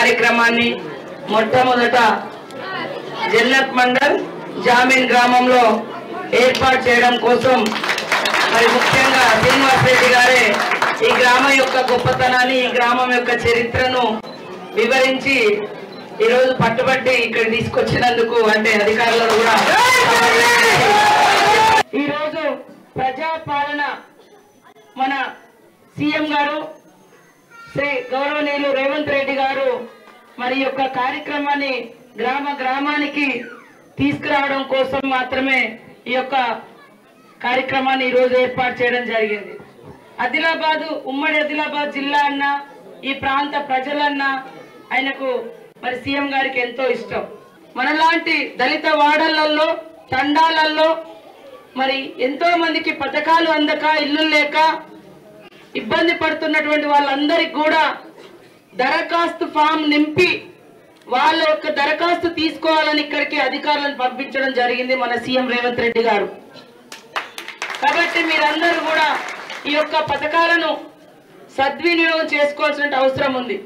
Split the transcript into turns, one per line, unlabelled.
కార్యక్రమాన్ని మొట్టమొదట జన్నత్ మండల్ జామీన్ గ్రామంలో ఏర్పాటు చేయడం కోసం మరి ముఖ్యంగా శ్రీనివాస్ రెడ్డి గారే ఈ గ్రామం యొక్క గొప్పతనాన్ని ఈ గ్రామం యొక్క చరిత్రను వివరించి ఈరోజు పట్టుబట్టి ఇక్కడ తీసుకొచ్చినందుకు అంటే అధికారులను కూడా ఈరోజు ప్రజాపాలన మన సీఎం గారు శ్రీ గౌరవనీయులు రేవంత్ రెడ్డి గారు మరి యొక్క కార్యక్రమాన్ని గ్రామానికి తీసుకురావడం కోసం మాత్రమే ఈ యొక్క కార్యక్రమాన్ని ఈరోజు ఏర్పాటు చేయడం జరిగింది. ఆదిలాబాద్ ఉమ్మడి ఆదిలాబాద్ జిల్లా అన్న ఈ ప్రాంత ప్రజలన్నా ఆయనకు మరి సీఎం గారికి ఎంతో ఇష్టం. మనలాంటి దళిత వాడలలో తండాలలో మరి ఎంతో మందికి పథకాలు అందక ఇల్లు లేక ఇబ్బంది పడుతున్నటువంటి వాళ్ళందరికీ కూడా దరఖాస్తు ఫామ్ నింపి వాళ్ళ యొక్క దరఖాస్తు తీసుకోవాలని ఇక్కడికి అధికారులను పంపించడం జరిగింది మన సీఎం రేవంత్ రెడ్డి గారు. కాబట్టి మీరందరూ కూడా ఈ యొక్క పథకాలను సద్వినియోగం చేసుకోవాల్సిన అవసరం ఉంది.